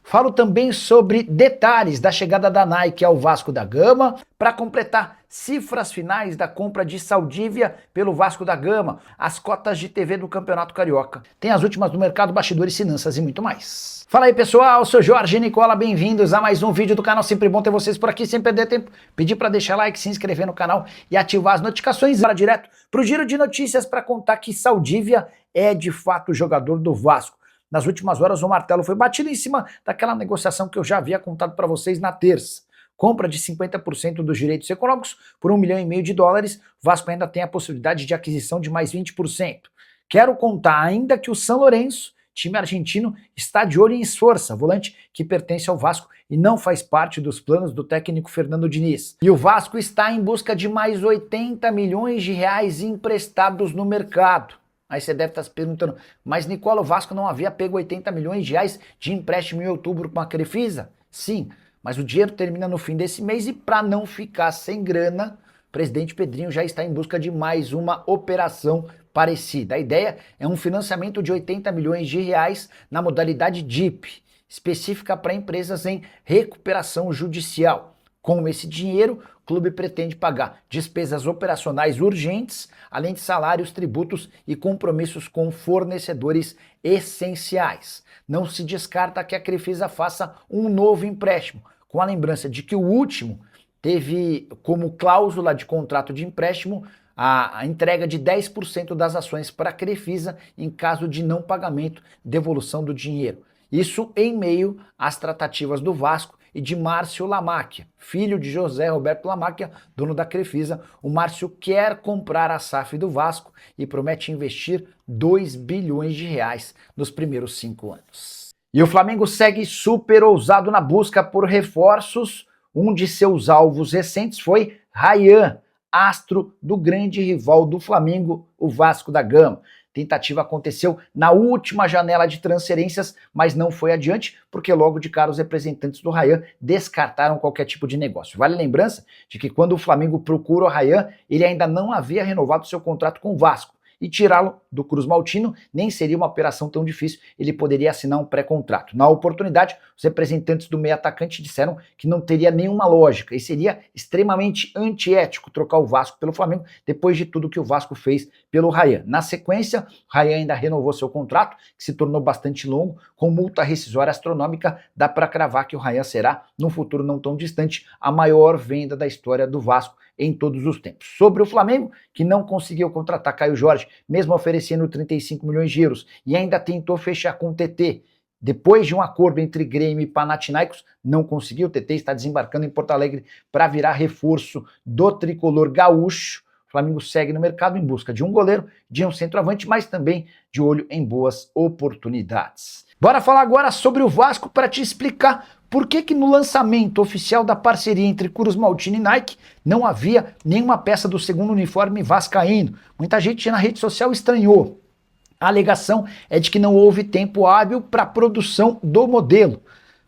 Falo também sobre detalhes da chegada da Nike ao Vasco da Gama, para completar cifras finais da compra de Saldívia pelo Vasco da Gama, as cotas de TV do Campeonato Carioca. Tem as últimas do mercado, bastidores, finanças e muito mais. Fala aí pessoal, eu sou Jorge Nicola, bem-vindos a mais um vídeo do canal, sempre bom ter vocês por aqui, sem perder tempo. Pedir para deixar like, se inscrever no canal e ativar as notificações. Bora direto pro giro de notícias para contar que Saldívia é de fato jogador do Vasco. Nas últimas horas o martelo foi batido em cima daquela negociação que eu já havia contado para vocês na terça. Compra de 50% dos direitos econômicos por $1,5 milhão. O Vasco ainda tem a possibilidade de aquisição de mais 20%. Quero contar ainda que o São Lourenço, time argentino, está de olho em Sforza, volante que pertence ao Vasco e não faz parte dos planos do técnico Fernando Diniz. E o Vasco está em busca de mais R$80 milhões emprestados no mercado. Aí você deve estar se perguntando, mas Nicola, o Vasco não havia pego R$80 milhões de empréstimo em outubro com a Crefisa? Sim, mas o dinheiro termina no fim desse mês e para não ficar sem grana, o presidente Pedrinho já está em busca de mais uma operação parecida. A ideia é um financiamento de R$80 milhões na modalidade DIP, específica para empresas em recuperação judicial. Com esse dinheiro, o clube pretende pagar despesas operacionais urgentes, além de salários, tributos e compromissos com fornecedores essenciais. Não se descarta que a Crefisa faça um novo empréstimo, com a lembrança de que o último teve como cláusula de contrato de empréstimo a entrega de 10% das ações para a Crefisa em caso de não pagamento, devolução do dinheiro. Isso em meio às tratativas do Vasco e de Márcio Lamacchia, filho de José Roberto Lamacchia, dono da Crefisa. O Márcio quer comprar a SAF do Vasco e promete investir R$2 bilhões nos primeiros 5 anos. E o Flamengo segue super ousado na busca por reforços. Um de seus alvos recentes foi Ryan, astro do grande rival do Flamengo, o Vasco da Gama. Tentativa aconteceu na última janela de transferências, mas não foi adiante, porque logo de cara os representantes do Ryan descartaram qualquer tipo de negócio. Vale a lembrança de que quando o Flamengo procura o Ryan, ele ainda não havia renovado seu contrato com o Vasco, e tirá-lo do Cruz Maltino nem seria uma operação tão difícil, ele poderia assinar um pré-contrato. Na oportunidade, os representantes do meio atacante disseram que não teria nenhuma lógica e seria extremamente antiético trocar o Vasco pelo Flamengo depois de tudo que o Vasco fez pelo Ryan. Na sequência, o Ryan ainda renovou seu contrato, que se tornou bastante longo, com multa rescisória astronômica. Dá para cravar que o Ryan será, num futuro não tão distante, a maior venda da história do Vasco em todos os tempos. Sobre o Flamengo, que não conseguiu contratar Caio Jorge, mesmo oferecendo 35 milhões de euros, e ainda tentou fechar com o TT. Depois de um acordo entre Grêmio e Panathinaikos, não conseguiu. O TT está desembarcando em Porto Alegre para virar reforço do tricolor gaúcho. O Flamengo segue no mercado em busca de um goleiro, de um centroavante, mas também de olho em boas oportunidades. Bora falar agora sobre o Vasco para te explicar por que no lançamento oficial da parceria entre Cruz Maltino e Nike não havia nenhuma peça do segundo uniforme vascaíno. Muita gente na rede social estranhou. A alegação é de que não houve tempo hábil para a produção do modelo.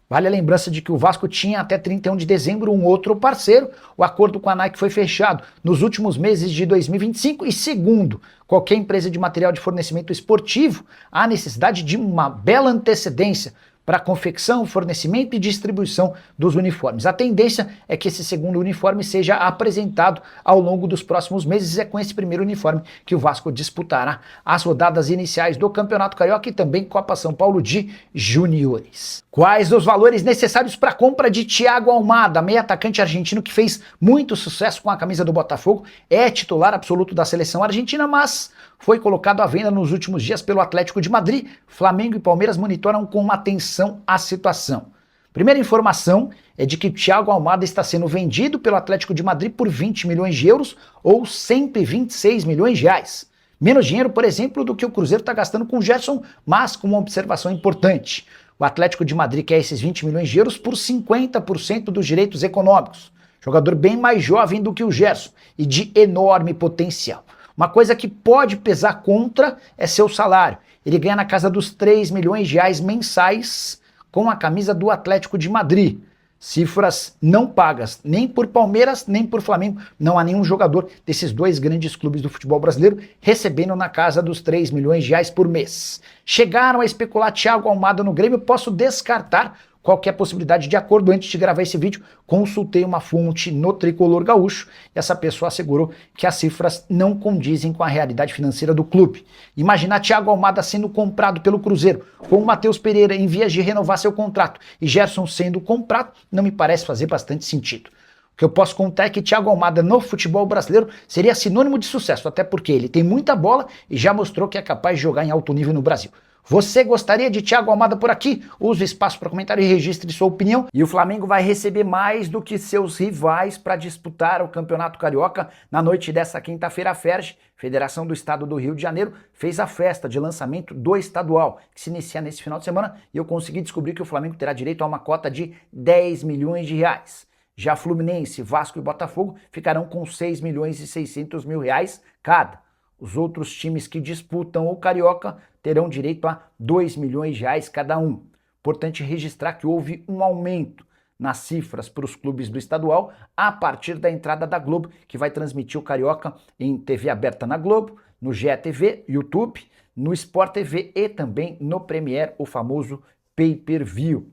Vale a lembrança de que o Vasco tinha até 31 de dezembro um outro parceiro. O acordo com a Nike foi fechado nos últimos meses de 2025 e, segundo qualquer empresa de material de fornecimento esportivo, há necessidade de uma bela antecedência para a confecção, fornecimento e distribuição dos uniformes. A tendência é que esse segundo uniforme seja apresentado ao longo dos próximos meses. É com esse primeiro uniforme que o Vasco disputará as rodadas iniciais do Campeonato Carioca e também Copa São Paulo de Juniores. Quais os valores necessários para a compra de Thiago Almada, meio atacante argentino que fez muito sucesso com a camisa do Botafogo, é titular absoluto da seleção argentina, mas foi colocado à venda nos últimos dias pelo Atlético de Madrid. Flamengo e Palmeiras monitoram com atenção a situação. Primeira informação é de que Thiago Almada está sendo vendido pelo Atlético de Madrid por 20 milhões de euros ou 126 milhões de reais. Menos dinheiro, por exemplo, do que o Cruzeiro está gastando com o Gerson, mas com uma observação importante. O Atlético de Madrid quer esses 20 milhões de euros por 50% dos direitos econômicos. Jogador bem mais jovem do que o Gerson e de enorme potencial. Uma coisa que pode pesar contra é seu salário. Ele ganha na casa dos 3 milhões de reais mensais com a camisa do Atlético de Madrid. Cifras não pagas nem por Palmeiras nem por Flamengo. Não há nenhum jogador desses dois grandes clubes do futebol brasileiro recebendo na casa dos 3 milhões de reais por mês. Chegaram a especular Thiago Almada no Grêmio, posso descartar qualquer possibilidade de acordo. Antes de gravar esse vídeo, consultei uma fonte no Tricolor Gaúcho e essa pessoa assegurou que as cifras não condizem com a realidade financeira do clube. Imaginar Thiago Almada sendo comprado pelo Cruzeiro, com o Matheus Pereira em vias de renovar seu contrato e Gerson sendo comprado, não me parece fazer bastante sentido. O que eu posso contar é que Thiago Almada no futebol brasileiro seria sinônimo de sucesso, até porque ele tem muita bola e já mostrou que é capaz de jogar em alto nível no Brasil. Você gostaria de Thiago Almada por aqui? Use o espaço para comentário e registre sua opinião. E o Flamengo vai receber mais do que seus rivais para disputar o Campeonato Carioca na noite dessa quinta-feira. A FERJ, Federação do Estado do Rio de Janeiro, fez a festa de lançamento do estadual, que se inicia nesse final de semana, e eu consegui descobrir que o Flamengo terá direito a uma cota de 10 milhões de reais. Já Fluminense, Vasco e Botafogo ficarão com 6 milhões e 600 mil reais cada. Os outros times que disputam o Carioca terão direito a 2 milhões de reais cada um. Importante registrar que houve um aumento nas cifras para os clubes do estadual a partir da entrada da Globo, que vai transmitir o Carioca em TV aberta na Globo, no GETV, YouTube, no Sport TV e também no Premiere, o famoso pay-per-view.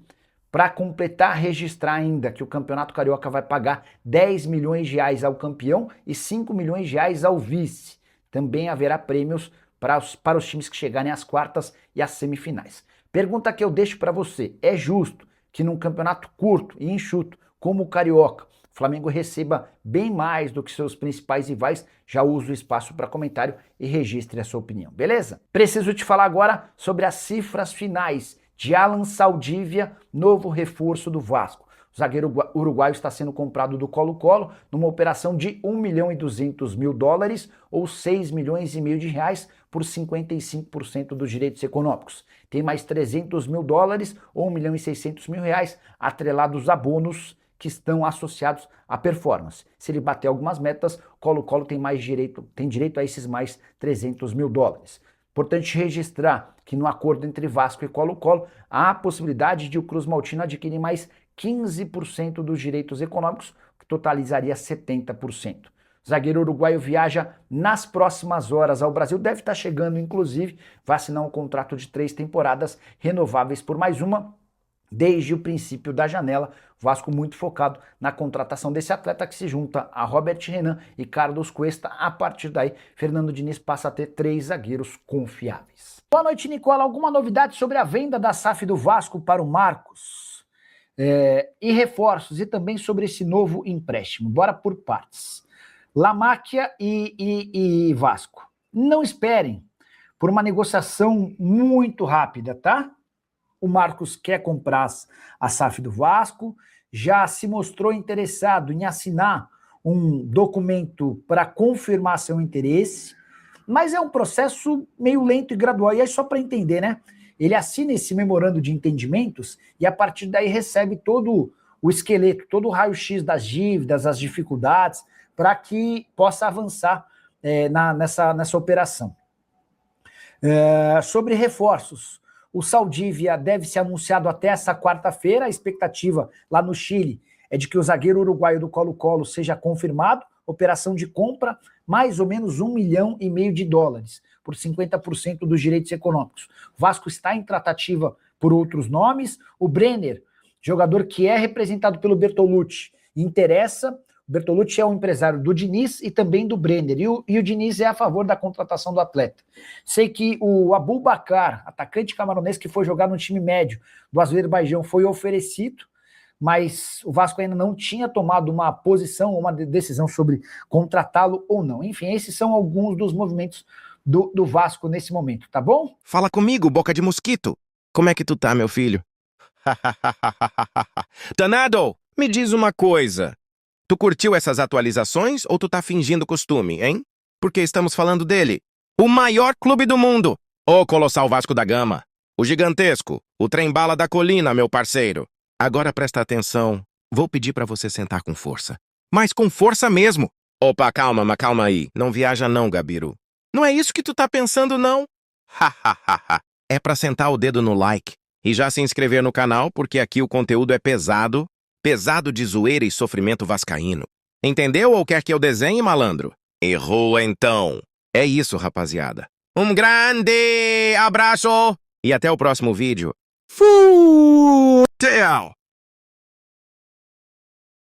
Para completar, registrar ainda que o Campeonato Carioca vai pagar 10 milhões de reais ao campeão e 5 milhões de reais ao vice. Também haverá prêmios para os times que chegarem às quartas e às semifinais. Pergunta que eu deixo para você: é justo que num campeonato curto e enxuto como o Carioca, o Flamengo receba bem mais do que seus principais rivais? Já uso o espaço para comentário e registre a sua opinião, beleza? Preciso te falar agora sobre as cifras finais de Alan Saldívia, novo reforço do Vasco. O zagueiro uruguaio está sendo comprado do Colo-Colo numa operação de 1 milhão e 200 mil dólares ou 6 milhões e meio de reais por 55% dos direitos econômicos. Tem mais 300 mil dólares ou 1 milhão e 600 mil reais atrelados a bônus que estão associados à performance. Se ele bater algumas metas, Colo-Colo tem direito a esses mais 300 mil dólares. Importante registrar que no acordo entre Vasco e Colo-Colo há a possibilidade de o Cruz Maltino adquirir mais 15% dos direitos econômicos, que totalizaria 70%. O zagueiro uruguaio viaja nas próximas horas ao Brasil, deve estar chegando, inclusive, vai assinar um contrato de 3 temporadas, renováveis por mais uma, desde o princípio da janela. O Vasco muito focado na contratação desse atleta, que se junta a Robert Renan e Carlos Cuesta. A partir daí, Fernando Diniz passa a ter 3 zagueiros confiáveis. Boa noite, Nicola. Alguma novidade sobre a venda da SAF do Vasco para o Marcos? E reforços, e também sobre esse novo empréstimo. Bora por partes. Lamáquia e Vasco. Não esperem por uma negociação muito rápida, tá? O Marcos quer comprar a SAF do Vasco, já se mostrou interessado em assinar um documento para confirmar seu interesse, mas é um processo meio lento e gradual. E aí, só para entender, né? Ele assina esse memorando de entendimentos e a partir daí recebe todo o esqueleto, todo o raio-x das dívidas, as dificuldades, para que possa avançar nessa operação. Sobre reforços, o Saldívia deve ser anunciado até essa quarta-feira. A expectativa lá no Chile é de que o zagueiro uruguaio do Colo-Colo seja confirmado. Operação de compra, mais ou menos 1 milhão e meio de dólares, por 50% dos direitos econômicos. O Vasco está em tratativa por outros nomes. O Brenner, jogador que é representado pelo Bertolucci, interessa. O Bertolucci é um empresário do Diniz e também do Brenner, e o Diniz é a favor da contratação do atleta. Sei que o Abubakar, atacante camaronês que foi jogar no time médio do Azerbaijão, foi oferecido, mas o Vasco ainda não tinha tomado uma posição, uma decisão sobre contratá-lo ou não. Enfim, esses são alguns dos movimentos do Vasco nesse momento, tá bom? Fala comigo, boca de mosquito. Como é que tu tá, meu filho? Danado, me diz uma coisa. Tu curtiu essas atualizações ou tu tá fingindo costume, hein? Porque estamos falando dele. O maior clube do mundo. O Colossal Vasco da Gama. O gigantesco. O trem-bala da colina, meu parceiro. Agora presta atenção. Vou pedir pra você sentar com força. Mas com força mesmo. Opa, calma, mas calma aí. Não viaja não, Gabiru. Não é isso que tu tá pensando, não? É pra sentar o dedo no like e já se inscrever no canal, porque aqui o conteúdo é pesado, pesado de zoeira e sofrimento vascaíno. Entendeu ou quer que eu desenhe, malandro? Errou, então. É isso, rapaziada. Um grande abraço e até o próximo vídeo. Futel.